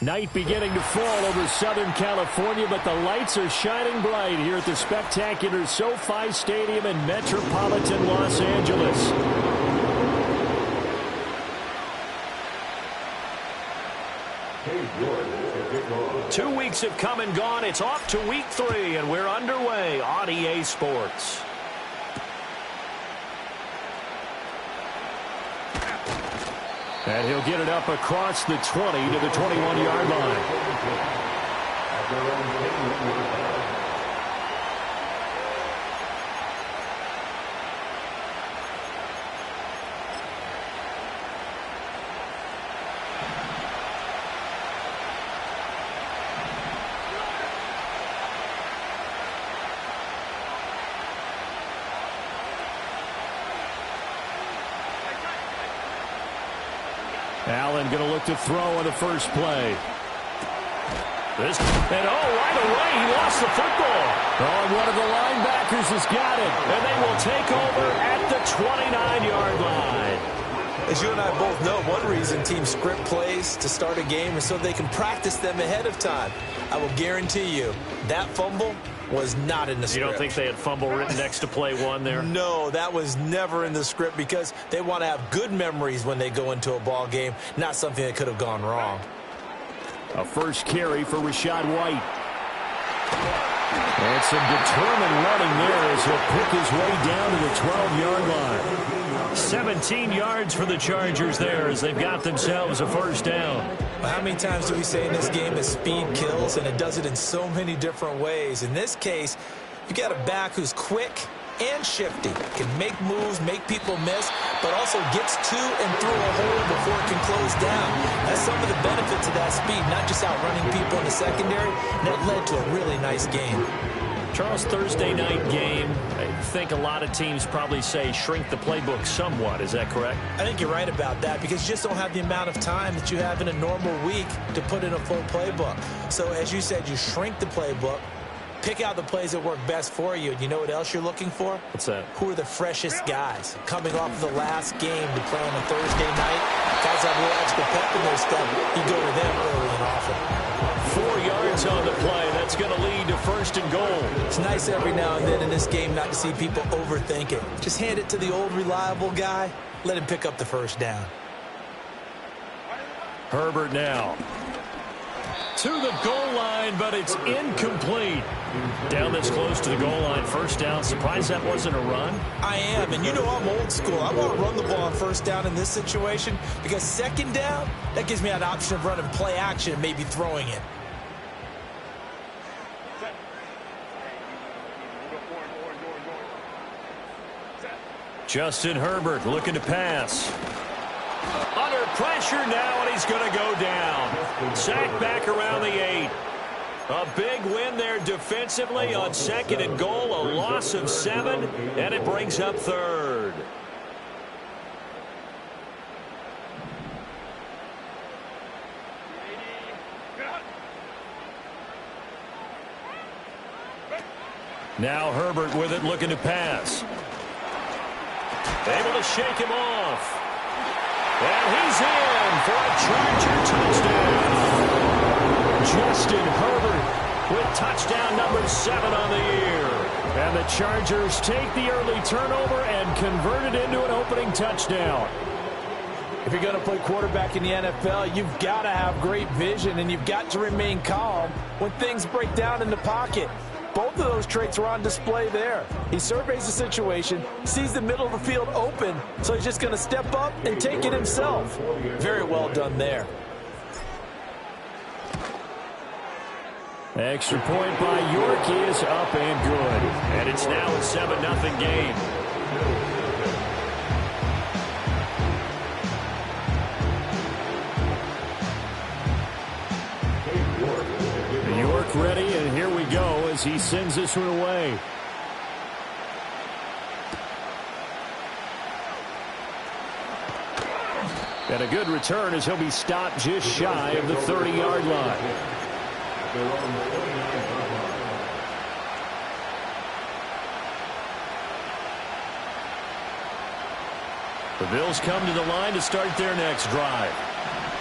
Night beginning to fall over Southern California, but the lights are shining bright here at the spectacular SoFi Stadium in metropolitan Los Angeles. Two weeks have come and gone. It's off to week 3, and we're underway on EA Sports. And he'll get it up across the 20 to the 21-yard line. Allen going to look to throw on the first play. Right away, he lost the football. Oh, one of the linebackers has got it, and they will take over at the 29-yard line. As you and I both know, one reason teams script plays to start a game is so they can practice them ahead of time. I will guarantee you that fumble was not in the script. You don't think they had fumble written next to play one there? No, that was never in the script because they want to have good memories when they go into a ball game, not something that could have gone wrong. A first carry for Rachaad White. And some determined running there as he'll pick his way down to the 12-yard line. 17 yards for the Chargers there as they've got themselves a first down. Well, how many times do we say in this game that speed kills, and it does it in so many different ways? In this case, you got a back who's quick and shifty, can make moves, make people miss, but also gets to and through a hole before it can close down. That's some of the benefits of that speed, not just outrunning people in the secondary, and that led to a really nice game. Charles, Thursday night game, I think a lot of teams probably say shrink the playbook somewhat. Is that correct? I think you're right about that because you just don't have the amount of time that you have in a normal week to put in a full playbook. So as you said, you shrink the playbook, pick out the plays that work best for you. And you know what else you're looking for? What's that? Who are the freshest guys coming off the last game to play on a Thursday night? Guys have a little extra pep in their step. You go to them early and often. 4 yards on the play. That's going to lead to first and goal. It's nice every now and then in this game not to see people overthink it. Just hand it to the old reliable guy. Let him pick up the first down. Herbert now to the goal line, but it's incomplete. Down this close to the goal line, first down. Surprised that wasn't a run? I am, and you know I'm old school. I want to run the ball on first down in this situation because second down, that gives me an option of running play action and maybe throwing it. Justin Herbert looking to pass. Under pressure now, and he's going to go down. Sacked back around the 8. A big win there defensively on second and goal. A loss of 7, and it brings up third. Now Herbert with it, looking to pass. Able to shake him off. And he's in for a Charger touchdown. Justin Herbert with touchdown number 7 on the year. And the Chargers take the early turnover and convert it into an opening touchdown. If you're going to play quarterback in the NFL, you've got to have great vision, and you've got to remain calm when things break down in the pocket. Both of those traits were on display there. He surveys the situation, sees the middle of the field open, so he's just going to step up and take it himself. Very well done there. Extra point by York is up and good. And it's now a 7-0 game. York ready, and here we go as he sends this one away. And a good return as he'll be stopped just shy of the 30-yard line. The Bills come to the line to start their next drive.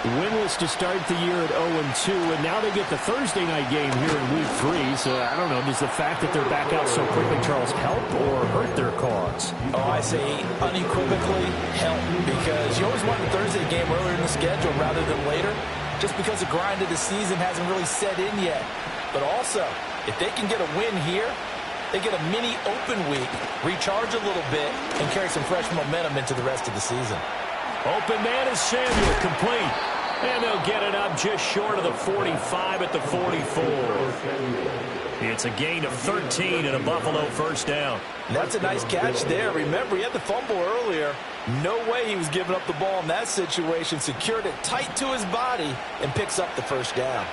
Winless to start the year at 0-2, and now they get the Thursday night game here in Week 3. So, I don't know, does the fact that they're back out so quickly, Charles, help or hurt their cause? Oh, I say unequivocally help, because you always want the Thursday game earlier in the schedule rather than later, just because the grind of the season hasn't really set in yet. But also, if they can get a win here, they get a mini open week, recharge a little bit, and carry some fresh momentum into the rest of the season. Open man is Samuel, complete. And they'll get it up just short of the 45 at the 44. It's a gain of 13 and a Buffalo first down. That's a nice catch there. Remember, he had the fumble earlier. No way he was giving up the ball in that situation. Secured it tight to his body and picks up the first down.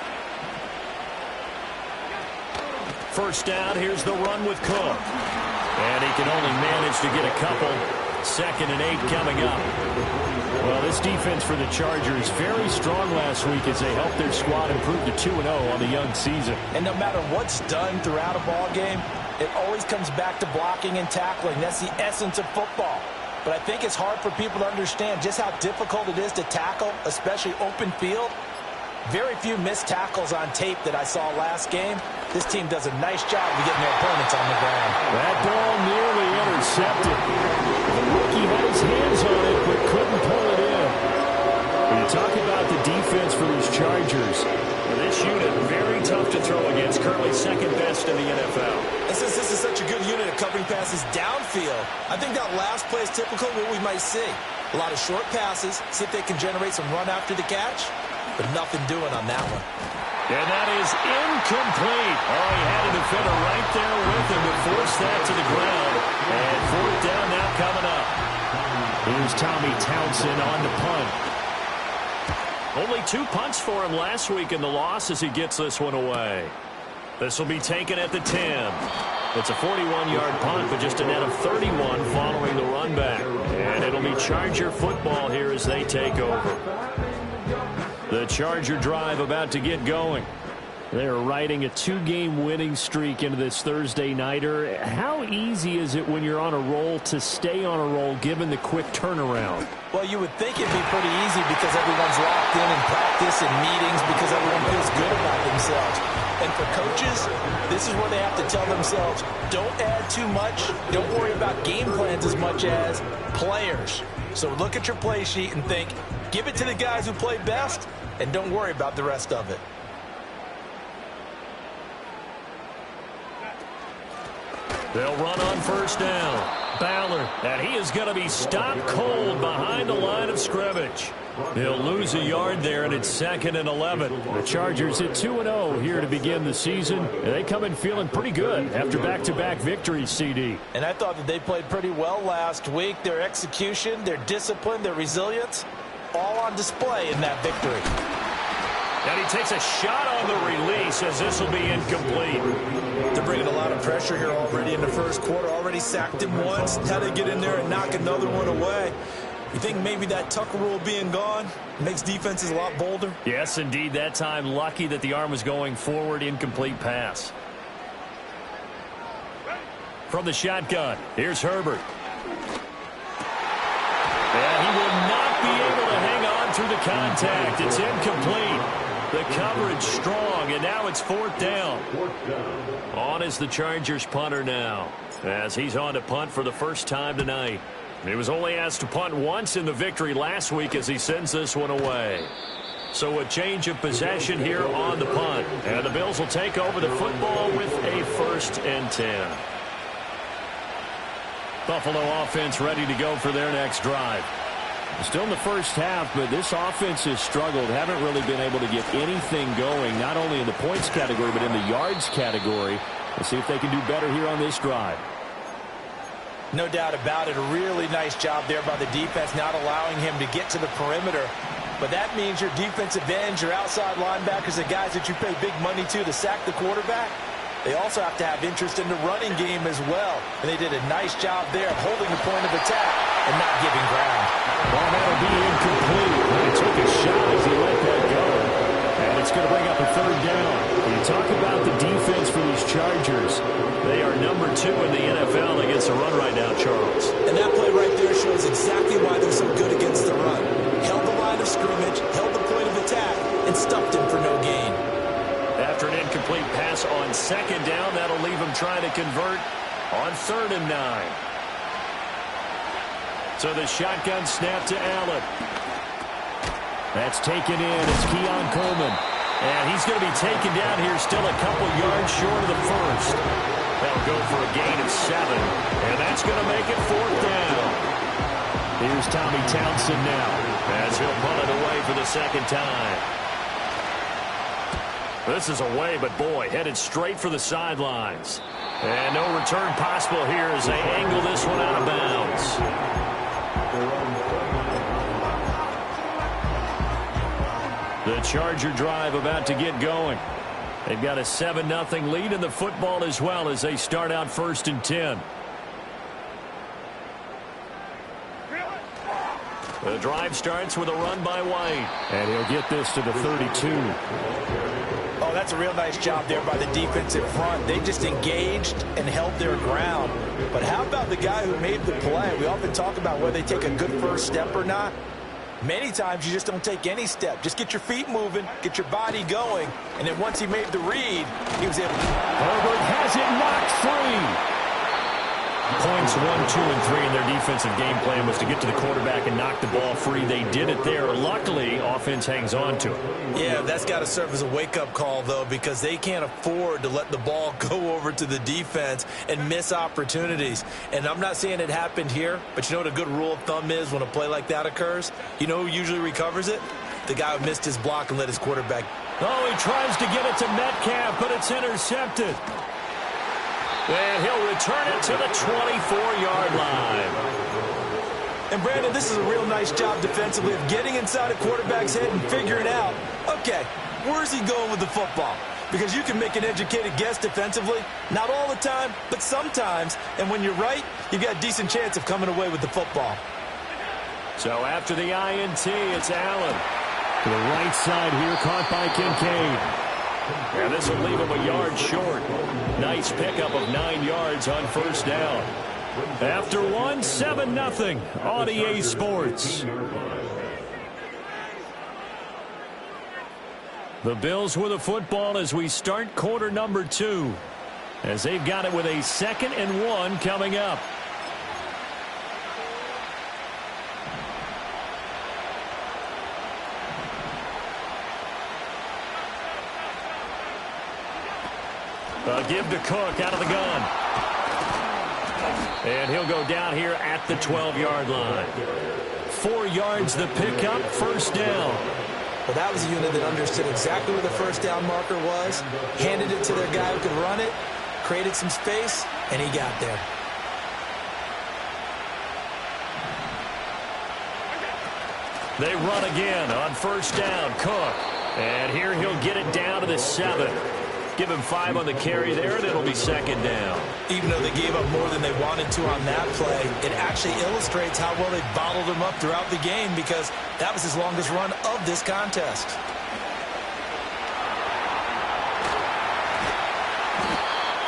First down, here's the run with Cook. And he can only manage to get a couple. 2nd and 8 coming up. Well, this defense for the Chargers very strong last week as they helped their squad improve to 2-0 on the young season. And no matter what's done throughout a ball game, it always comes back to blocking and tackling. That's the essence of football. But I think it's hard for people to understand just how difficult it is to tackle, especially open field. Very few missed tackles on tape that I saw last game. This team does a nice job of getting their opponents on the ground. That ball nearly intercepted. The rookie had his hands on it, but couldn't pull it in. When you talk about the defense for these Chargers, this unit very tough to throw against. Currently second best in the NFL. And since this is such a good unit of covering passes downfield, I think that last play is typical of what we might see. A lot of short passes, see if they can generate some run after the catch, but nothing doing on that one. And that is incomplete. Oh, he had a defender right there with him to force that to the ground. And 4th down now coming up. Here's Tommy Townsend on the punt. Only 2 punts for him last week in the loss as he gets this one away. This will be taken at the 10. It's a 41-yard punt, but just a net of 31 following the run back. And it'll be Charger football here as they take over. The Charger drive about to get going. They're riding a 2-game winning streak into this Thursday nighter. How easy is it when you're on a roll to stay on a roll given the quick turnaround? Well, you would think it'd be pretty easy because everyone's locked in practice and meetings because everyone feels good about themselves. And for coaches, this is where they have to tell themselves, don't add too much. Don't worry about game plans as much as players. So look at your play sheet and think, give it to the guys who play best, and don't worry about the rest of it. They'll run on first down. Ballard, and he is going to be stopped cold behind the line of scrimmage. He'll lose a yard there, and it's 2nd and 11. The Chargers hit 2-0 here to begin the season, and they come in feeling pretty good after back-to-back victories, CD. And I thought that they played pretty well last week. Their execution, their discipline, their resilience, all on display in that victory. And he takes a shot on the release as this will be incomplete. They're bringing a lot of pressure here already in the first quarter. Already sacked him once. Had to get in there and knock another one away. You think maybe that Tucker rule being gone makes defenses a lot bolder? Yes, indeed. That time, lucky that the arm was going forward. Incomplete pass. From the shotgun, here's Herbert. And he will not be able to hang on through the contact. It's incomplete. The coverage strong, and now it's 4th down. On is the Chargers punter now, as he's on to punt for the first time tonight. He was only asked to punt once in the victory last week as he sends this one away. So a change of possession here on the punt. And the Bills will take over the football with a 1st and 10. Buffalo offense ready to go for their next drive. Still in the first half, but this offense has struggled. Haven't really been able to get anything going, not only in the points category, but in the yards category. Let's see if they can do better here on this drive. No doubt about it. A really nice job there by the defense, not allowing him to get to the perimeter. But that means your defensive ends, your outside linebackers, the guys that you pay big money to sack the quarterback, they also have to have interest in the running game as well. And they did a nice job there of holding the point of attack and not giving ground. Well, that'll be incomplete. He took a shot as he let that go. And it's going to bring up a 3rd down. When you talk about the defense for these Chargers, they are number 2 in the NFL against the run right now, Charles. And that play right there shows exactly why they're so good against the run. Held the line of scrimmage, held the point second down. That'll leave him trying to convert on 3rd and 9. So the shotgun snap to Allen. That's taken in. It's Keon Coleman. And he's going to be taken down here still a couple yards short of the first. That'll go for a gain of 7. And that's going to make it 4th down. Here's Tommy Townsend now as he'll punt it away for the second time. This is away, but boy, headed straight for the sidelines. And no return possible here as they angle this one out of bounds. The Charger drive about to get going. They've got a 7-0 lead in the football as well as they start out 1st and 10. The drive starts with a run by White. And he'll get this to the 32. Oh, that's a real nice job there by the defensive front. They just engaged and held their ground. But how about the guy who made the play? We often talk about whether they take a good first step or not. Many times you just don't take any step. Just get your feet moving, get your body going, and then once he made the read, he was able to... Herbert has it knocked free. Points 1, 2, and 3 in their defensive game plan was to get to the quarterback and knock the ball free. They did it there. Luckily, offense hangs on to it. Yeah, that's got to serve as a wake-up call, though, because they can't afford to let the ball go over to the defense and miss opportunities. And I'm not saying it happened here, but you know what a good rule of thumb is when a play like that occurs? You know who usually recovers it? The guy who missed his block and let his quarterback. Oh, he tries to get it to Metcalf, but it's intercepted. And he'll return it to the 24-yard line. And, Brandon, this is a real nice job defensively of getting inside a quarterback's head and figuring out, okay, where's he going with the football? Because you can make an educated guess defensively, not all the time, but sometimes. And when you're right, you've got a decent chance of coming away with the football. So after the INT, it's Allen. To the right side here, caught by Kincaid. And this will leave him a yard short. Nice pickup of 9 yards on 1st down. After 1, 7-0 on EA Sports. The Bills with the football as we start quarter number 2. As they've got it with a 2nd and 1 coming up. Give to Cook out of the gun. And he'll go down here at the 12-yard line. 4 yards the pickup, 1st down. Well, that was a unit that understood exactly where the 1st down marker was, handed it to their guy who could run it, created some space, and he got there. They run again on 1st down, Cook. And here he'll get it down to the 7. Give him 5 on the carry there, and it'll be 2nd down. Even though they gave up more than they wanted to on that play, it actually illustrates how well they bottled him up throughout the game because that was his longest run of this contest.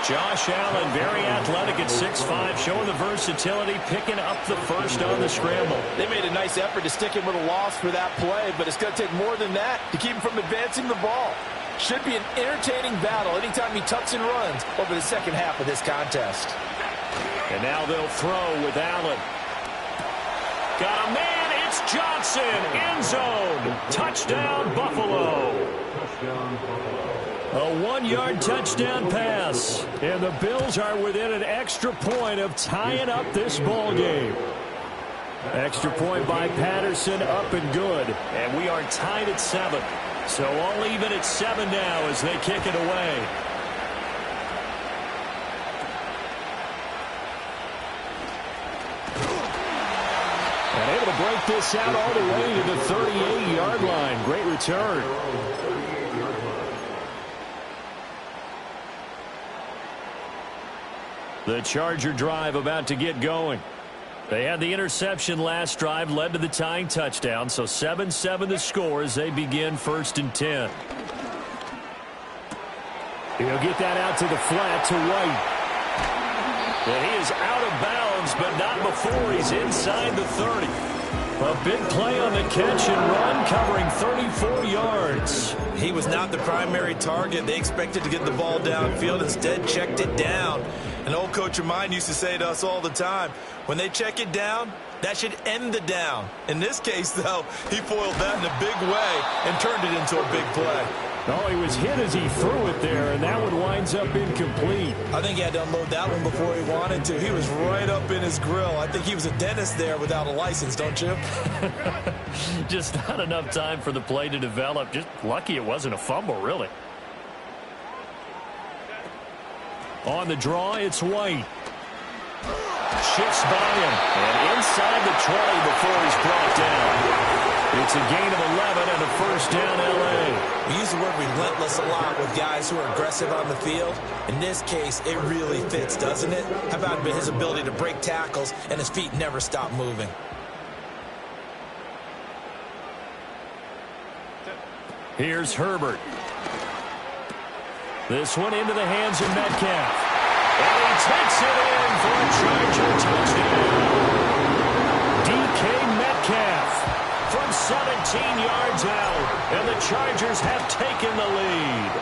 Josh Allen, very athletic at 6'5", showing the versatility, picking up the first on the scramble. They made a nice effort to stick him with a loss for that play, but it's going to take more than that to keep him from advancing the ball. Should be an entertaining battle anytime he tucks and runs over the second half of this contest. And now they'll throw with Allen. Got a man, it's Johnson, end zone. Touchdown, Buffalo. A 1-yard touchdown pass. And the Bills are within an extra point of tying up this ball game. Extra point by Patterson, up and good. And we are tied at 7. So all even at 7 now as they kick it away. And able to break this out all the way to the 38-yard line. Great return. The Charger drive about to get going. They had the interception last drive, led to the tying touchdown, so 7-7 the score as they begin 1st and 10. He'll get that out to the flat to White. And he is out of bounds, but not before he's inside the 30. A big play on the catch and run, covering 34 yards. He was not the primary target. They expected to get the ball downfield. Instead, checked it down. An old coach of mine used to say to us all the time, when they check it down, that should end the down. In this case, though, he foiled that in a big way and turned it into a big play. Oh, he was hit as he threw it there, and that one winds up incomplete. I think he had to unload that one before he wanted to. He was right up in his grill. I think he was a dentist there without a license, don't you? Just not enough time for the play to develop. Just lucky it wasn't a fumble, really. On the draw, it's White. Shifts by him, and inside the 20 before he's brought down. It's a gain of 11 and a first down, L.A. We use the word relentless a lot with guys who are aggressive on the field. In this case, it really fits, doesn't it? How about his ability to break tackles and his feet never stop moving? Here's Herbert. This one into the hands of Metcalf. And he takes it in for a Charger touchdown. DK Metcalf from 17 yards out, and the Chargers have taken the lead.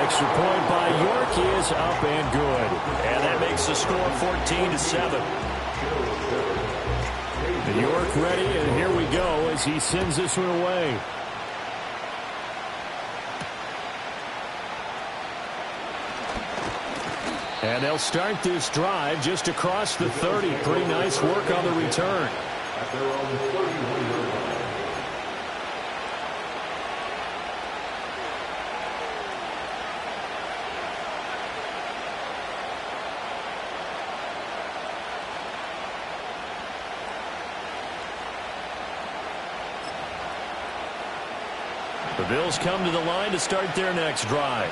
Extra point by York is up and good, and that makes the score 14-7. And York ready, and here we go as he sends this one away. And they'll start this drive just across the 30. Pretty nice work on the return. The Bills come to the line to start their next drive.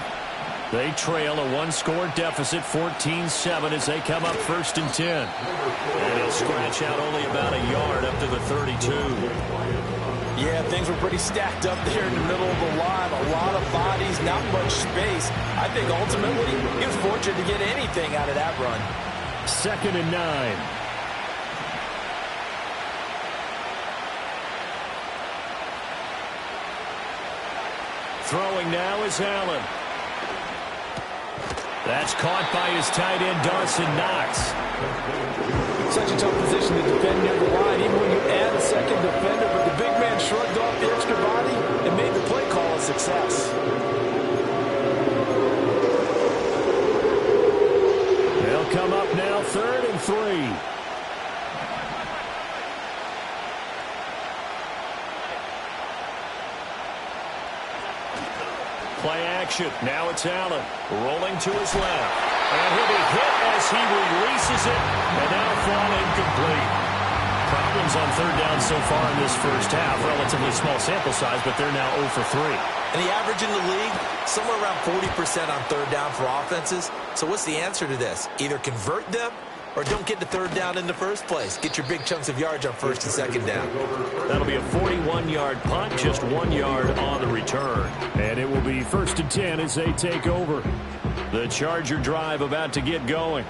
They trail a one-score deficit, 14-7, as they come up 1st and 10. And he'll scratch out only about a yard up to the 32. Yeah, things were pretty stacked up there in the middle of the line. A lot of bodies, not much space. I think ultimately he was fortunate to get anything out of that run. 2nd and 9. Throwing now is Allen. That's caught by his tight end, Dawson Knox. Such a tough position to defend near the line, even when you add a second defender, but the big man shrugged off the extra body and made the play call a success. They'll come up now 3rd and 3. Play action. Now it's Allen rolling to his left. And he'll be hit as he releases it, and now fall incomplete. Problems on 3rd down so far in this first half. Relatively small sample size, but they're now 0 for 3. And the average in the league, somewhere around 40% on 3rd down for offenses. So what's the answer to this? Either convert them or don't get to 3rd down in the first place. Get your big chunks of yards on 1st and 2nd down. That'll be a 41-yard punt, just 1 yard on the return. And it will be 1st and 10 as they take over. The Charger drive about to get going.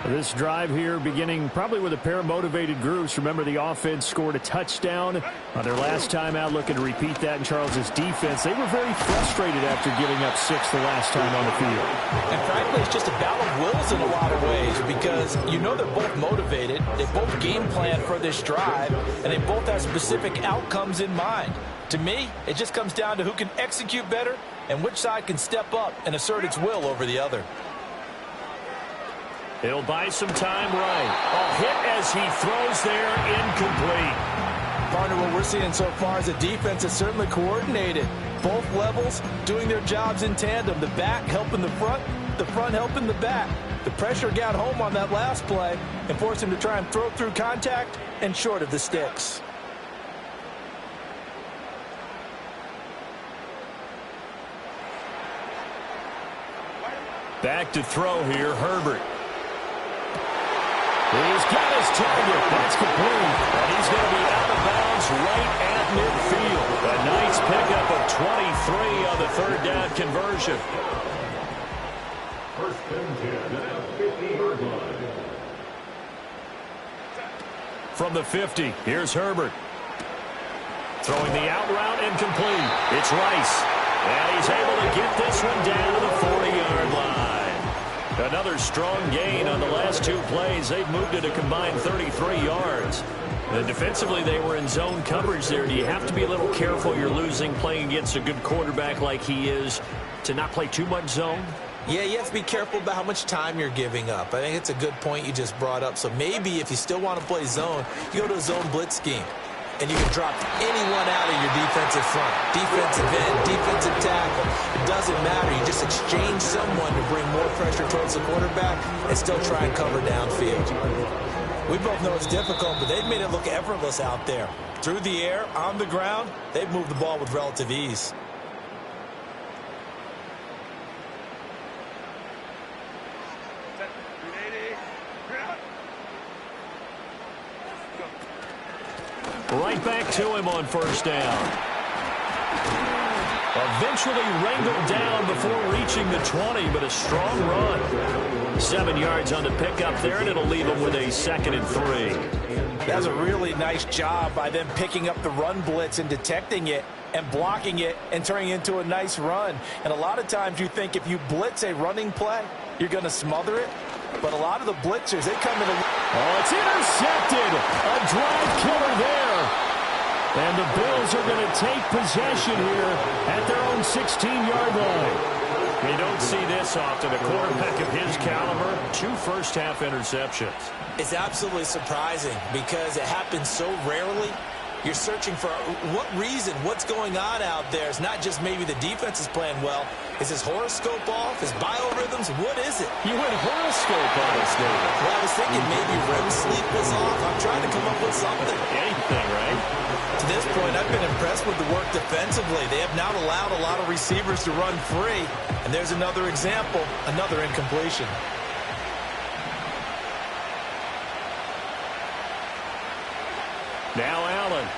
This drive here beginning probably with a pair of motivated groups. Remember, the offense scored a touchdown on their last time out, looking to repeat that in Charles' defense. They were very frustrated after giving up 6 the last time on the field. And frankly, it's just a battle of wills in a lot of ways because you know they're both motivated. They both game plan for this drive, and they both have specific outcomes in mind. To me, it just comes down to who can execute better and which side can step up and assert its will over the other. He'll buy some time right. A hit as he throws there, incomplete. Partner, what we're seeing so far is a defense that's certainly coordinated. Both levels doing their jobs in tandem. The back helping the front helping the back. The pressure got home on that last play and forced him to try and throw through contact and short of the sticks. Back to throw here, Herbert. He's got his target. That's complete. And he's going to be out of bounds right at midfield. A nice pickup of 23 on the 3rd down conversion. 1st and 10 at the 50-yard line. from the 50. Here's Herbert. Throwing the out route incomplete. It's Rice. And he's able to get this one down to the 40-yard line. Another strong gain on the last two plays. They've moved it a combined 33 yards. And defensively, they were in zone coverage there. Do you have to be a little careful you're losing playing against a good quarterback like he is to not play too much zone? Yeah, you have to be careful about how much time you're giving up. I think it's a good point you just brought up. So maybe if you still want to play zone, you go to a zone blitz scheme. And you can drop anyone out of your defensive front. Defensive end, defensive tackle. It doesn't matter. You just exchange someone to bring more pressure towards the quarterback and still try and cover downfield. We both know it's difficult, but they've made it look effortless out there. Through the air, on the ground, they've moved the ball with relative ease. Right back to him on first down. Eventually wrangled down before reaching the 20, but a strong run. 7 yards on the pickup there, and it'll leave him with a 2nd and 3. That's a really nice job by them picking up the run blitz and detecting it and blocking it and turning it into a nice run. And a lot of times you think if you blitz a running play, you're going to smother it. But a lot of the blitzers, they come in a... Oh, it's intercepted. A drive killer there. And the Bills are going to take possession here at their own 16-yard line. You don't see this often. A quarterback of his caliber, 2 first-half interceptions. It's absolutely surprising because it happens so rarely. You're searching for what reason, what's going on out there. It's not just maybe the defense is playing well. Is his horoscope off? His biorhythms? What is it? You went horoscope on us, David. Well, I was thinking maybe REM sleep was off. I'm trying to come up with something. Anything, right? To this point, I've been impressed with the work defensively. They have not allowed a lot of receivers to run free. And there's another example, another incompletion. Now Allen.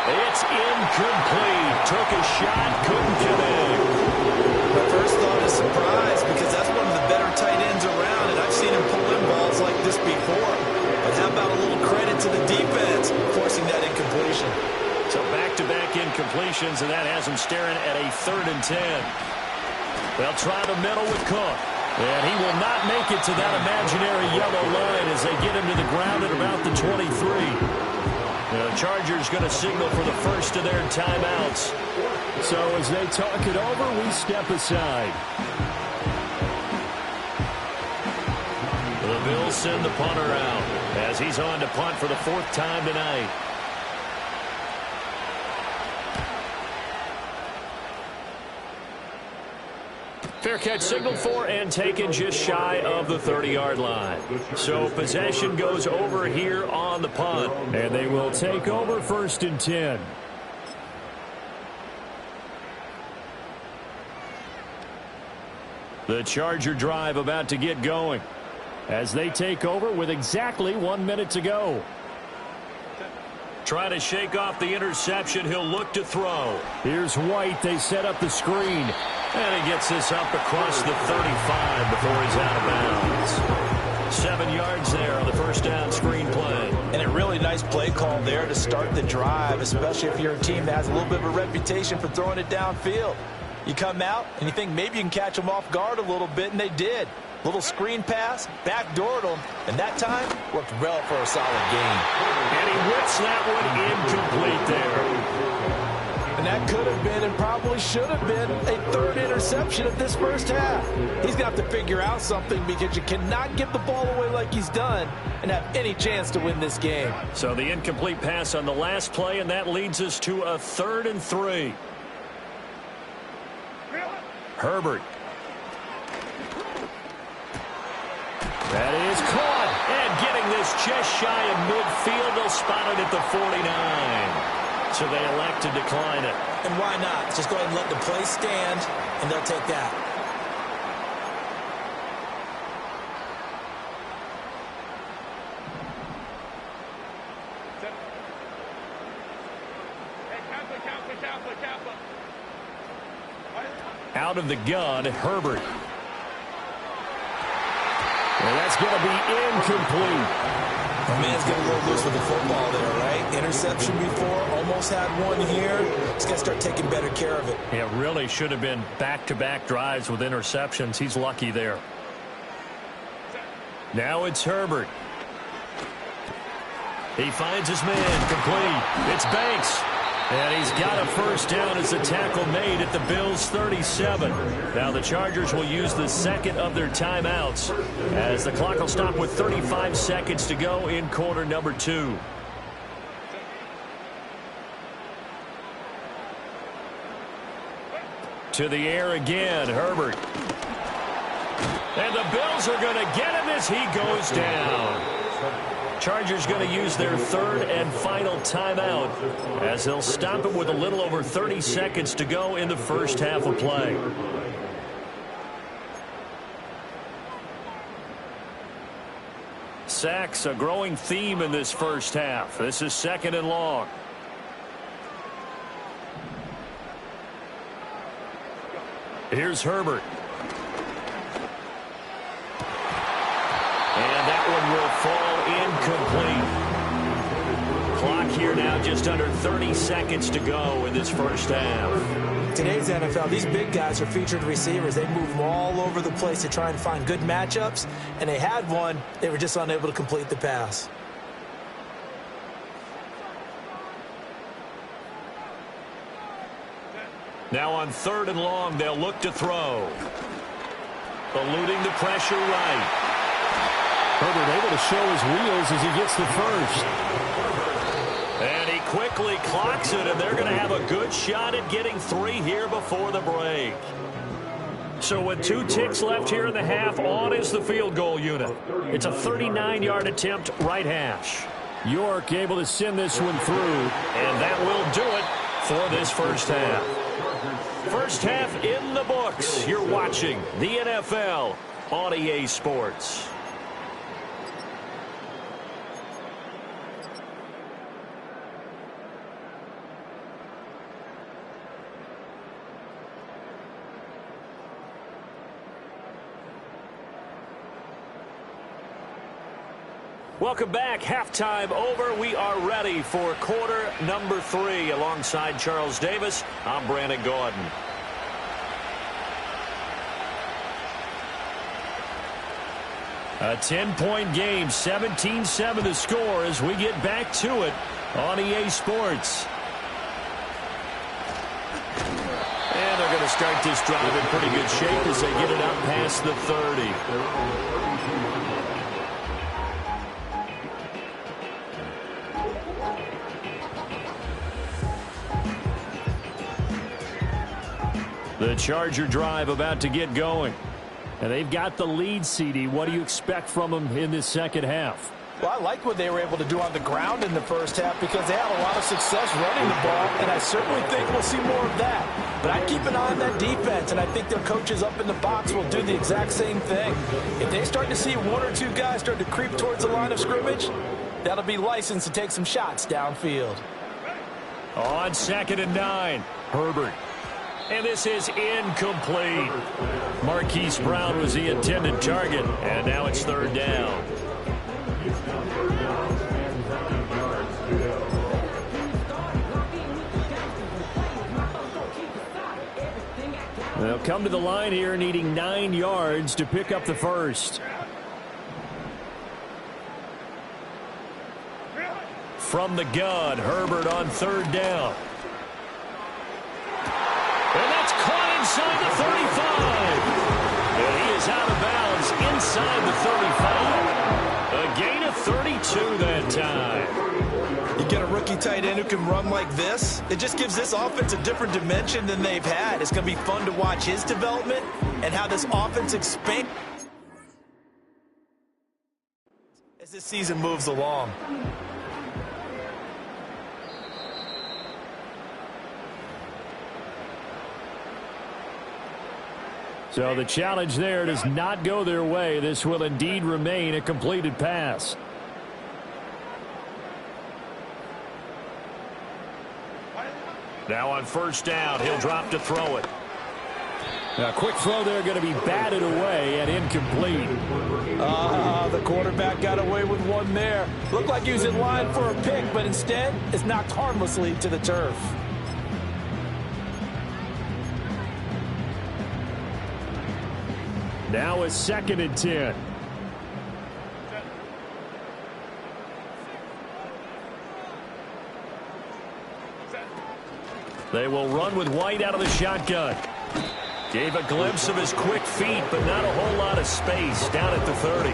It's incomplete. Took a shot, couldn't connect. My first thought is surprise because that's one of the better tight ends around, and I've seen him pull in balls like this before. But how about a little credit to the defense forcing that incompletion? So back-to-back incompletions, and that has him staring at a 3rd and 10. They'll try the middle with Cook. And he will not make it to that imaginary yellow line as they get him to the ground at about the 23. The Chargers going to signal for the first of their timeouts. So as they talk it over, we step aside. The Bills send the punter out as he's on to punt for the 4th time tonight. Fair catch signaled for and taken just shy of the 30-yard line. So possession goes over here on the punt. And they will take over 1st and 10. The Charger drive about to get going as they take over with exactly 1 minute to go. Try to shake off the interception. He'll look to throw. Here's White. They set up the screen. And he gets this up across the 35 before he's out of bounds. 7 yards there on the first down screen play. And a really nice play call there to start the drive, especially if you're a team that has a little bit of a reputation for throwing it downfield. You come out and you think maybe you can catch them off guard a little bit, and they did. Little screen pass, backdoored them, and that time worked well for a solid gain. And he whips that one incomplete there. And that could have been and probably should have been a 3rd interception of this first half. He's going to have to figure out something because you cannot give the ball away like he's done and have any chance to win this game. So the incomplete pass on the last play, and that leads us to a 3rd and 3. Herbert. That is caught. And getting this just shy of midfield. They'll spot it at the 49. So they elect to decline it. And why not? Just go ahead and let the play stand, and they'll take that. Out of the gun, Herbert. And that's going to be incomplete. The man's getting a little loose with the football there, right? Interception before, almost had one here. He's got to start taking better care of it. It really should have been back-to-back drives with interceptions. He's lucky there. Now it's Herbert. He finds his man, complete. It's Banks. And he's got a first down as the tackle made at the Bills' 37. Now the Chargers will use the second of their timeouts as the clock will stop with 35 seconds to go in quarter number 2. To the air again, Herbert. And the Bills are going to get him as he goes down. Chargers going to use their third and final timeout as they'll stop it with a little over 30 seconds to go in the first half of play. Sacks, a growing theme in this first half. This is second and long. Here's Herbert. And that one will fall incomplete. Clock here now just under 30 seconds to go in this first half. Today's NFL, these big guys are featured receivers. They move them all over the place to try and find good matchups. And they had one. They were just unable to complete the pass. Now on third and long, they'll look to throw. Eluding the pressure right. Herbert able to show his wheels as he gets the first. And he quickly clocks it, and they're going to have a good shot at getting 3 here before the break. So with 2 ticks left here in the half, on is the field goal unit. It's a 39-yard attempt, right hash. York able to send this one through. And that will do it for this first half. First half in the books. You're watching the NFL on EA Sports. Welcome back. Halftime over. We are ready for quarter number 3. Alongside Charles Davis, I'm Brandon Gordon. A 10-point game, 17-7 the score as we get back to it on EA Sports. And they're going to start this drive in pretty good shape as they get it out past the 30. The Charger drive about to get going. And they've got the lead, CD. What do you expect from them in this second half? Well, I like what they were able to do on the ground in the first half because they had a lot of success running the ball, and I certainly think we'll see more of that. But I keep an eye on that defense, and I think their coaches up in the box will do the exact same thing. If they start to see 1 or 2 guys start to creep towards the line of scrimmage, that'll be licensed to take some shots downfield. On 2nd and 9, Herbert. And this is incomplete. Marquise Brown was the intended target, and now it's 3rd down. They'll come to the line here needing 9 yards to pick up the first. From the gun, Herbert on 3rd down. And that's caught inside the 35. And he is out of bounds inside the 35. A gain of 32 that time. You get a rookie tight end who can run like this. It just gives this offense a different dimension than they've had. It's going to be fun to watch his development and how this offense expands as this season moves along. So the challenge there does not go their way. This will indeed remain a completed pass. Now on 1st down, he'll drop to throw it. A quick throw there going to be batted away and incomplete. The quarterback got away with one there. Looked like he was in line for a pick, but instead is knocked harmlessly to the turf. Now it's 2nd and 10. They will run with White out of the shotgun. Gave a glimpse of his quick feet, but not a whole lot of space down at the 30.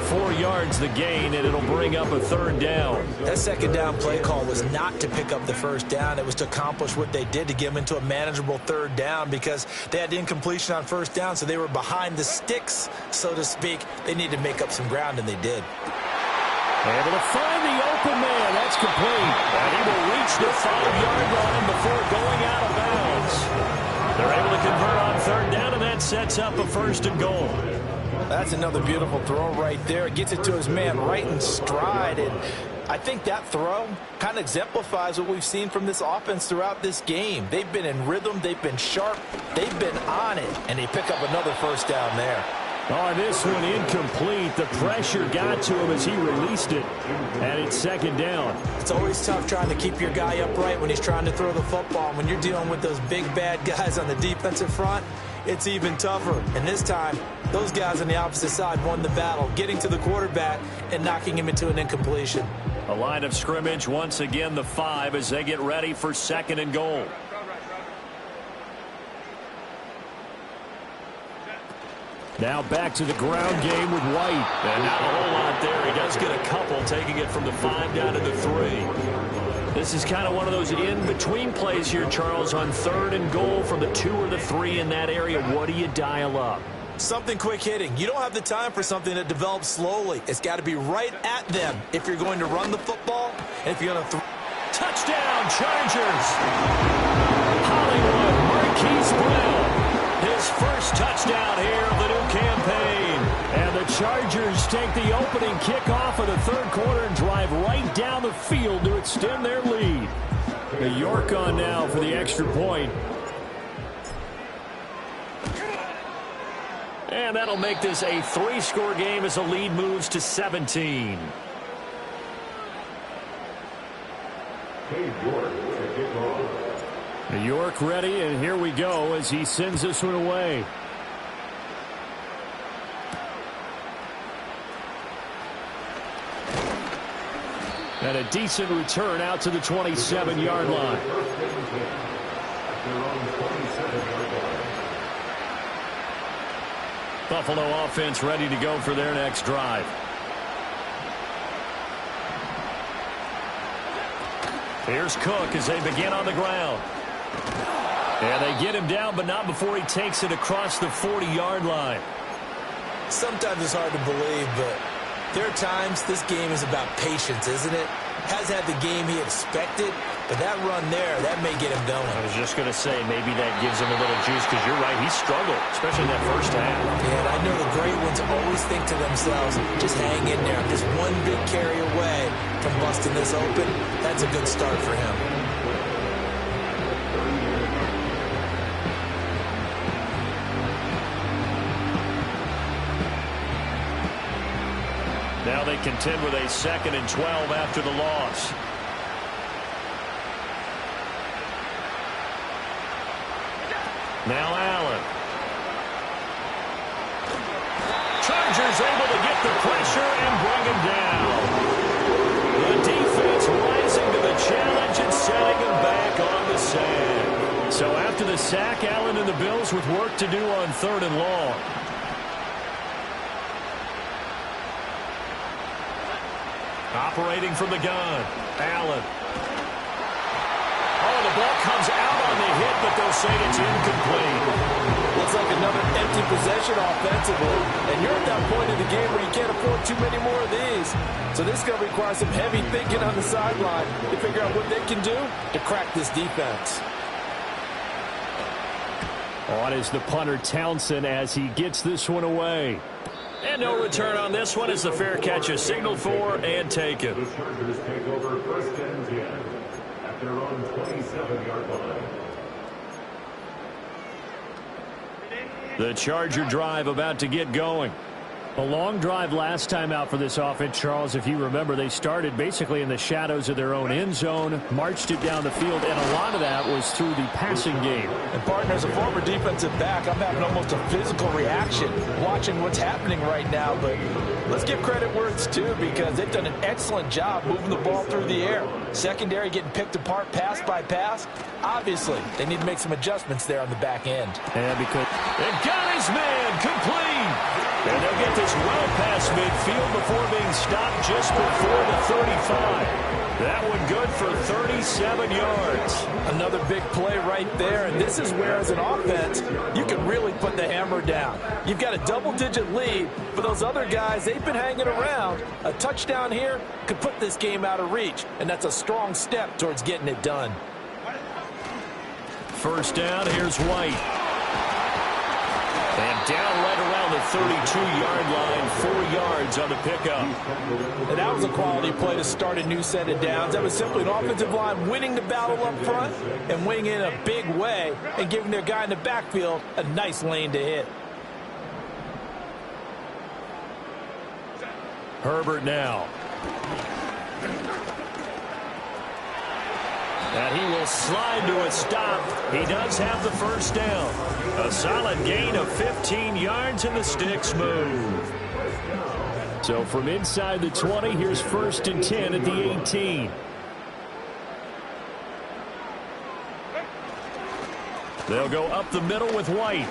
4 yards the gain, and it'll bring up a 3rd down. That 2nd down play call was not to pick up the 1st down. It was to accomplish what they did to get them into a manageable 3rd down because they had incompletion on 1st down, so they were behind the sticks, so to speak. They needed to make up some ground, and they did. Able to find the open man. That's complete. And he will reach the 5-yard line before going out of bounds. They're able to convert on 3rd down, and that sets up a 1st and goal. That's another beautiful throw right there. Gets it to his man right in stride. And I think that throw kind of exemplifies what we've seen from this offense throughout this game. They've been in rhythm. They've been sharp. They've been on it. And they pick up another 1st down there. Oh, this one incomplete. The pressure got to him as he released it. And it's 2nd down. It's always tough trying to keep your guy upright when he's trying to throw the football. When you're dealing with those big, bad guys on the defensive front, it's even tougher. And this time, those guys on the opposite side won the battle, getting to the quarterback and knocking him into an incompletion. A line of scrimmage, once again, the 5 as they get ready for 2nd and goal. Now back to the ground game with White. And not a whole lot there. He does get a couple, taking it from the 5 down to the 3. This is kind of one of those in-between plays here, Charles, on 3rd and goal from the 2 or the 3 in that area. What do you dial up? Something quick hitting. You don't have the time for something that develops slowly. It's got to be right at them if you're going to run the football. And if you're going to touchdown, Chargers! Hollywood Marquise Brown. His first touchdown here of the new campaign. And the Chargers take the opening kickoff of the 3rd quarter and drive right down the field to extend their lead. The York on now for the extra point. And that'll make this a 3-score game as the lead moves to 17. York ready, and here we go as he sends this one away. And a decent return out to the 27-yard line. Buffalo offense ready to go for their next drive. Here's Cook as they begin on the ground. And they get him down, but not before he takes it across the 40-yard line. Sometimes it's hard to believe, but there are times this game is about patience, isn't it? Hasn't had the game he expected, but that run there, that may get him going. I was just going to say, maybe that gives him a little juice, because you're right, he struggled, especially in that first half. Yeah, and I know the great ones always think to themselves, just hang in there. Just one big carry away from busting this open. That's a good start for him. Now they contend with a 2nd and 12 after the loss. Now Allen. Chargers able to get the pressure and bring him down. The defense rising to the challenge and setting him back on the sand. So after the sack, Allen and the Bills with work to do on 3rd and long. Operating from the gun, Allen. Oh, the ball comes out on the hit, but they'll say it's incomplete. Looks like another empty possession offensively. And you're at that point in the game where you can't afford too many more of these. So this is going to require some heavy thinking on the sideline to figure out what they can do to crack this defense. On is the punter Townsend as he gets this one away. And no return on this one as the fair catch is signaled for and taken. The Chargers take over 1st and 10 at their own 27-yard line. The Charger drive about to get going. A long drive last time out for this offense, Charles. If you remember, they started basically in the shadows of their own end zone, marched it down the field, and a lot of that was through the passing game. And partner, as a former defensive back, I'm having almost a physical reaction watching what's happening right now. But let's give credit where it's due, because they've done an excellent job moving the ball through the air. Secondary getting picked apart pass by pass. Obviously, they need to make some adjustments there on the back end. Yeah, because And got his man complete. And they'll get this well past midfield before being stopped just before the 35. That one good for 37 yards. Another big play right there, and this is where, as an offense, you can really put the hammer down. You've got a double-digit lead, but those other guys, they've been hanging around. A touchdown here could put this game out of reach, and that's a strong step towards getting it done. First down, here's White. And down right around the 32-yard line, 4 yards on the pickup. And that was a quality play to start a new set of downs. That was simply an offensive line winning the battle up front and winning in a big way and giving their guy in the backfield a nice lane to hit. Herbert now. And he will slide to a stop. He does have the first down. A solid gain of 15 yards, and the sticks move. so from inside the 20, here's 1st and 10 at the 18. They'll go up the middle with White.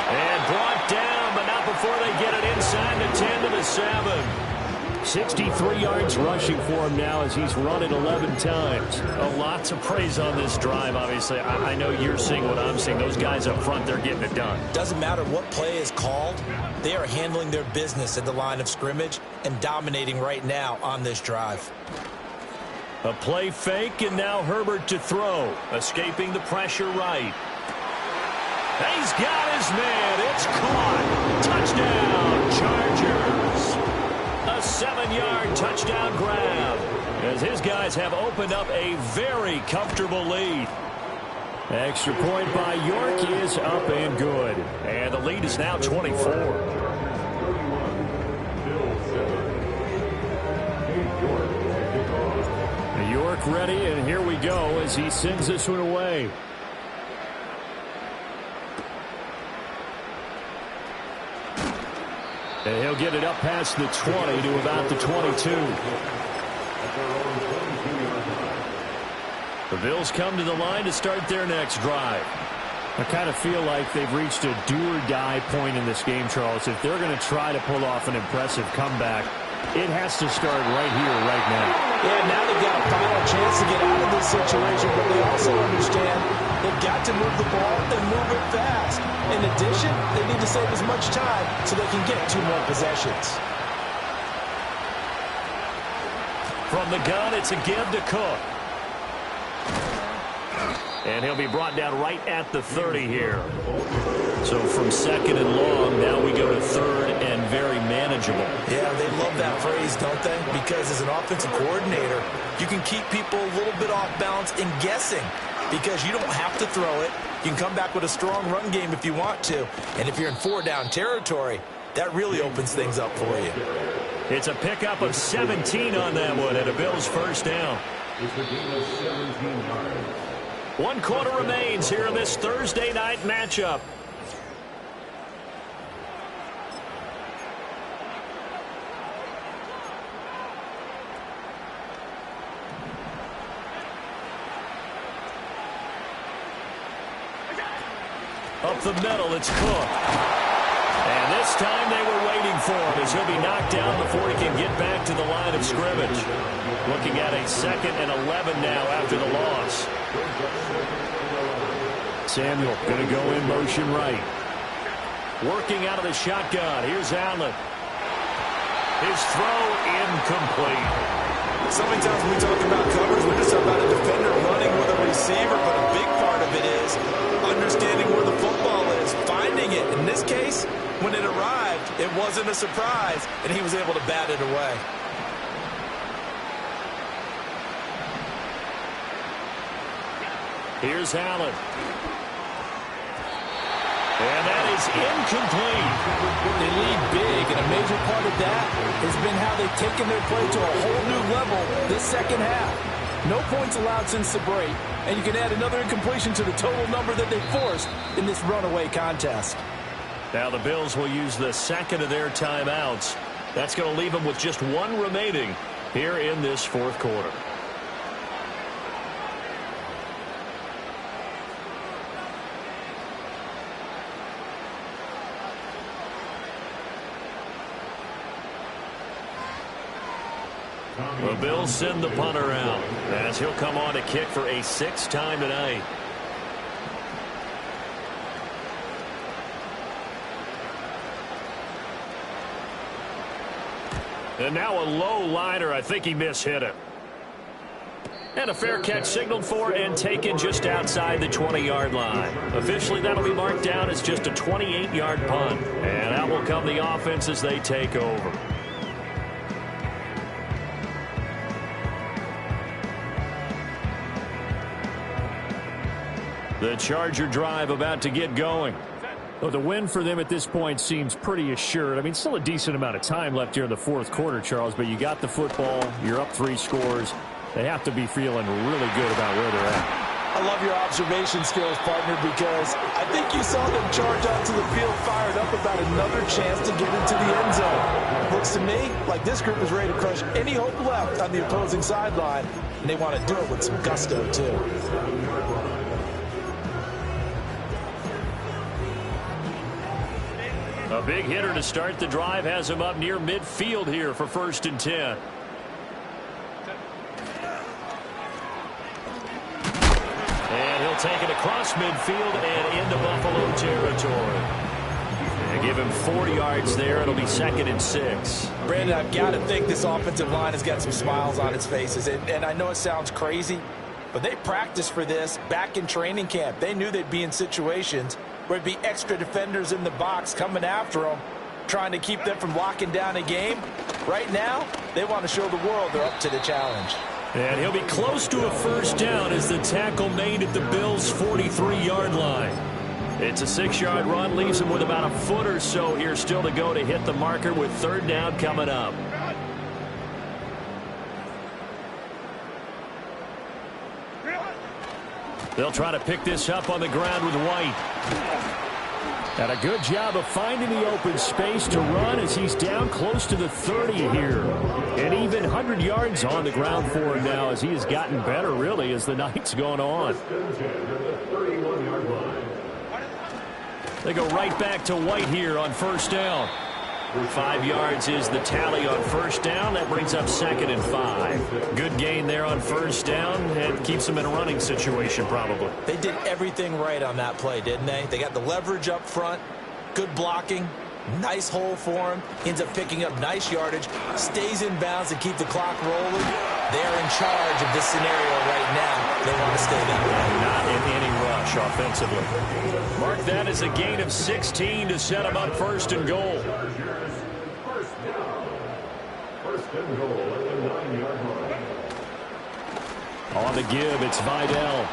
And brought down, but not before they get it inside the 10 to the 7. 63 yards rushing for him now as he's run it 11 times. Lots of praise on this drive, obviously. I know you're seeing what I'm seeing. Those guys up front, they're getting it done. Doesn't matter what play is called. They are handling their business at the line of scrimmage and dominating right now on this drive. A play fake, and now Herbert to throw. Escaping the pressure right. He's got his man. It's caught. Touchdown, Chargers. A 7-yard touchdown grab, as his guys have opened up a very comfortable lead. Extra point by York is up and good. And the lead is now 24. York ready, and here we go as he sends this one away. And he'll get it up past the 20 to about the 22. The Bills come to the line to start their next drive. I kind of feel like they've reached a do-or-die point in this game, Charles. If they're going to try to pull off an impressive comeback, it has to start right here, right now. Yeah, now they've got a final chance to get out of this situation, but they also understand they've got to move the ball and move it fast. In addition, they need to save as much time so they can get 2 more possessions. From the gun, it's a give to Cook. And he'll be brought down right at the 30 here. So from 2nd and long, now we go to 3rd and very manageable. Yeah, they love that phrase, don't they? Because as an offensive coordinator, you can keep people a little bit off balance and guessing, because you don't have to throw it. You can come back with a strong run game if you want to. And if you're in 4-down territory, that really opens things up for you. It's a pickup of 17 on that one, and a Bills first down. 1 quarter remains here in this Thursday night matchup. Up the middle, it's Cook. And this time they were waiting for him, as he'll be knocked down before he can get back to the line of scrimmage. Looking at a 2nd and 11 now after the loss. Samuel going to go in motion right. Working out of the shotgun. Here's Allen. His throw incomplete. So many times when we talk about covers, we just talk about a defender running with a receiver, but a big part of it is understanding where the football is, finding it. In this case, when it arrived, it wasn't a surprise, and he was able to bat it away. Here's Allen. And that is incomplete. They lead big, and a major part of that has been how they've taken their play to a whole new level this second half. No points allowed since the break, and you can add another incompletion to the total number that they forced in this runaway contest. Now the Bills will use the second of their timeouts. That's going to leave them with just one remaining here in this fourth quarter. The Bills send the punter out as he'll come on to kick for a sixth time tonight. And now a low liner. I think he mishit it. And a fair catch signaled for and taken just outside the 20-yard line. Officially, that'll be marked down as just a 28-yard punt. And out will come the offense as they take over. The Charger drive about to get going. Well, the win for them at this point seems pretty assured. I mean, still a decent amount of time left here in the fourth quarter, Charles, but you got the football. You're up 3 scores. They have to be feeling really good about where they're at. I love your observation skills, partner, because I think you saw them charge onto the field fired up about another chance to get into the end zone. Looks to me like this group is ready to crush any hope left on the opposing sideline, and they want to do it with some gusto, too. A big hitter to start the drive has him up near midfield here for 1st and 10. And he'll take it across midfield and into Buffalo territory. And give him 4 yards there. It'll be 2nd and 6. Brandon, I've got to think this offensive line has got some smiles on its faces. And I know it sounds crazy, but they practiced for this back in training camp. They knew they'd be in situations where it'd be extra defenders in the box coming after them, trying to keep them from locking down a game. Right now, they want to show the world they're up to the challenge. And he'll be close to a 1st down as the tackle made at the Bills' 43-yard line. It's a 6-yard run, leaves him with about a foot or so here still to go to hit the marker with 3rd down coming up. They'll try to pick this up on the ground with White. And a good job of finding the open space to run as he's down close to the 30 here. And even 100 yards on the ground for him now as he has gotten better, really, as the night's gone on. They go right back to White here on 1st down. 5 yards is the tally on 1st down. That brings up 2nd and 5. Good gain there on 1st down and keeps them in a running situation probably. They did everything right on that play, didn't they? They got the leverage up front, good blocking, nice hole for him. Ends up picking up nice yardage, stays in bounds to keep the clock rolling. They're in charge of this scenario right now. They want to stay that way. Not in any rush offensively. Mark that as a gain of 16 to set them up 1st and goal. On the give, it's Vidal.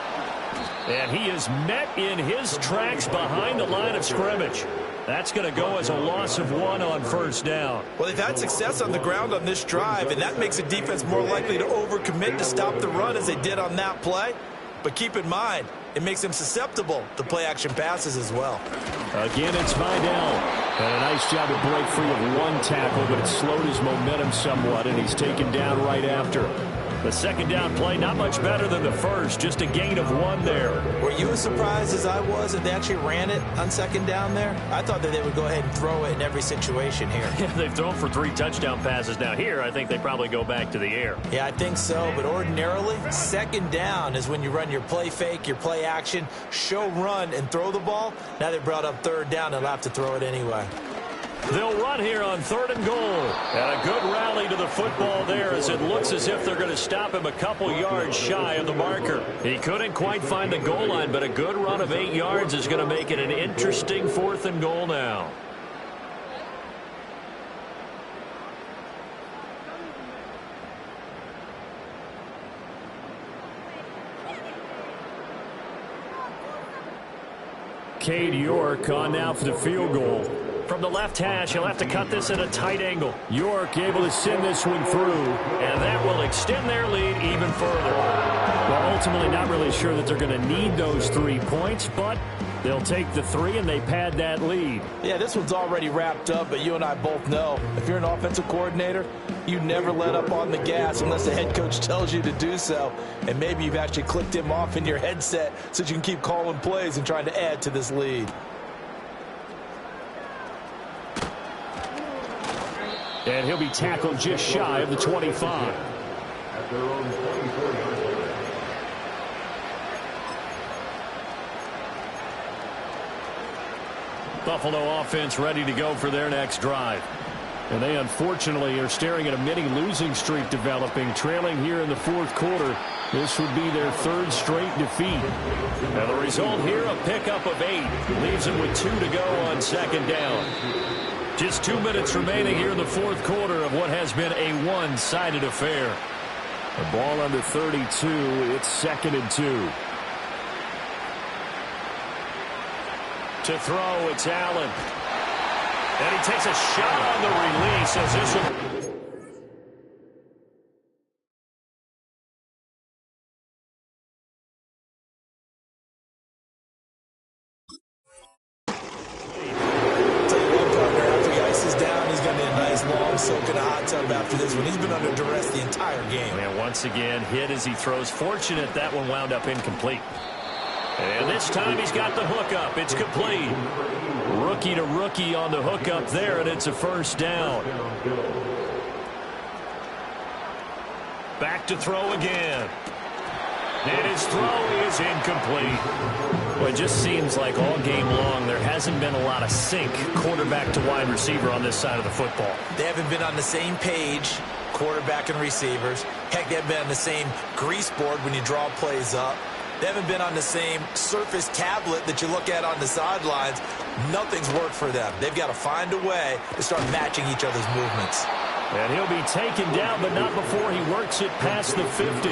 And he is met in his tracks behind the line of scrimmage. That's going to go as a loss of 1 on 1st down. Well, they've had success on the ground on this drive, and that makes a defense more likely to overcommit to stop the run as they did on that play. But keep in mind, it makes them susceptible to play-action passes as well. Again, it's Vidal. And a nice job to break free of 1 tackle, but it slowed his momentum somewhat, and he's taken down right after. The 2nd down play, not much better than the 1st, just a gain of 1 there. Were you as surprised as I was that they actually ran it on 2nd down there? I thought that they would go ahead and throw it in every situation here. Yeah, they've thrown for 3 touchdown passes. Now here, I think they probably go back to the air. Yeah, I think so, but ordinarily, 2nd down is when you run your play fake, your play action, show run, and throw the ball. Now they brought up 3rd down, they'll have to throw it anyway. They'll run here on 3rd and goal. And a good rally to the football there as it looks as if they're going to stop him a couple yards shy of the marker. He couldn't quite find the goal line, but a good run of 8 yards is going to make it an interesting 4th and goal now. Cade York on now for the field goal. From the left hash, he'll have to cut this at a tight angle. York able to send this one through, and that will extend their lead even further. Well, ultimately not really sure that they're going to need those 3 points, but they'll take the 3 and they pad that lead. Yeah, this one's already wrapped up, but you and I both know if you're an offensive coordinator, you never let up on the gas unless the head coach tells you to do so. And maybe you've actually clicked him off in your headset so you can keep calling plays and trying to add to this lead. And he'll be tackled just shy of the 25. At their own 24-yard line. Buffalo offense ready to go for their next drive. And they unfortunately are staring at a mini losing streak developing, trailing here in the fourth quarter. This would be their 3rd straight defeat. Now the result here, a pickup of 8. Leaves them with 2 to go on 2nd down. Just 2 minutes remaining here in the fourth quarter of what has been a one-sided affair. The ball under 32. It's 2nd and 2. To throw, it's Allen. And he takes a shot on the release as this one. Soak in a hot tub after this one. He's been under duress the entire game. And once again, hit as he throws. Fortunate that one wound up incomplete. And this time he's got the hookup. It's complete. Rookie to rookie on the hookup there, and it's a 1st down. Back to throw again. And his throw is incomplete. Well, it just seems like all game long there hasn't been a lot of sync quarterback to wide receiver on this side of the football. They haven't been on the same page, quarterback and receivers. Heck, they haven't been on the same grease board when you draw plays up. They haven't been on the same surface tablet that you look at on the sidelines. Nothing's worked for them. They've got to find a way to start matching each other's movements. And he'll be taken down, but not before he works it past the 50.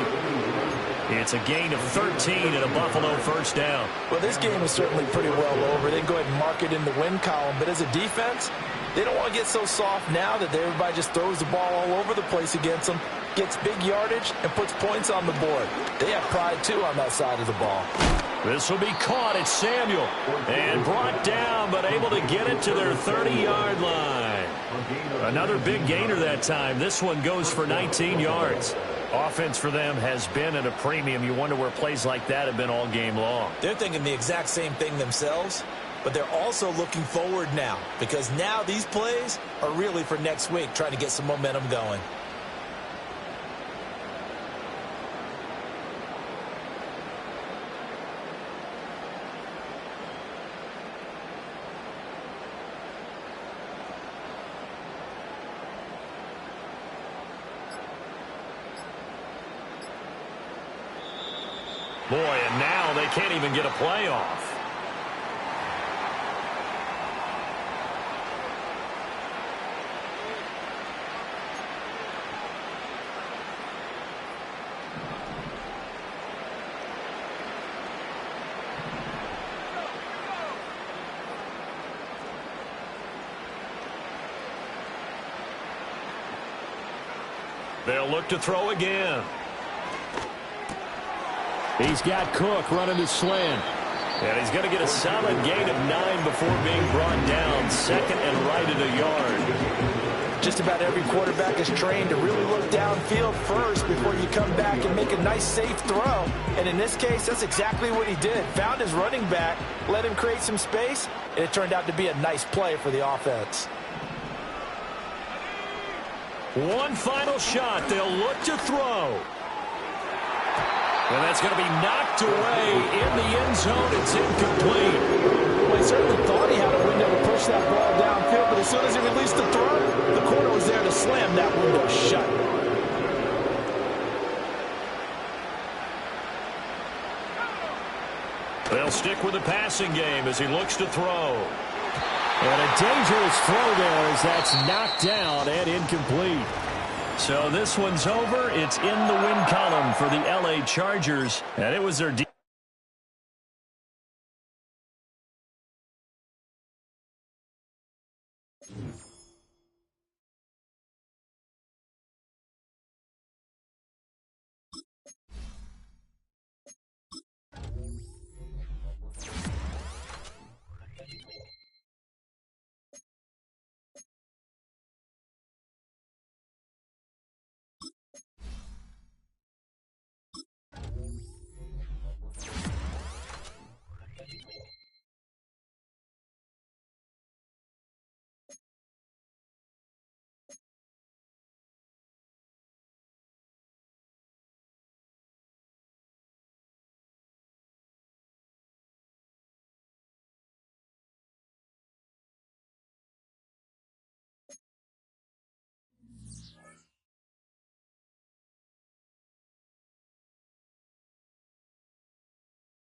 It's a gain of 13 and a Buffalo 1st down. Well, this game is certainly pretty well over. They can go ahead and mark it in the win column. But as a defense, they don't want to get so soft now that everybody just throws the ball all over the place against them, gets big yardage, and puts points on the board. They have pride, too, on that side of the ball. This will be caught. It's Samuel. And brought down, but able to get it to their 30-yard line. Another big gainer that time. This one goes for 19 yards. Offense for them has been at a premium. You wonder where plays like that have been all game long. They're thinking the exact same thing themselves, but they're also looking forward now because now these plays are really for next week, trying to get some momentum going. Boy, and now they can't even get a play off. They'll look to throw again. He's got Cook running the slant. And he's going to get a solid gain of 9 before being brought down. 2nd and right at a yard. Just about every quarterback is trained to really look downfield first before you come back and make a nice, safe throw. And in this case, that's exactly what he did. Found his running back, let him create some space, and it turned out to be a nice play for the offense. One final shot. They'll look to throw. And that's going to be knocked away in the end zone. It's incomplete. Well, he certainly thought he had a window to push that ball downfield, but as soon as he released the throw, the corner was there to slam that window shut. They'll stick with the passing game as he looks to throw. And a dangerous throw there as that's knocked down and incomplete. So this one's over. It's in the win column for the LA Chargers, and it was their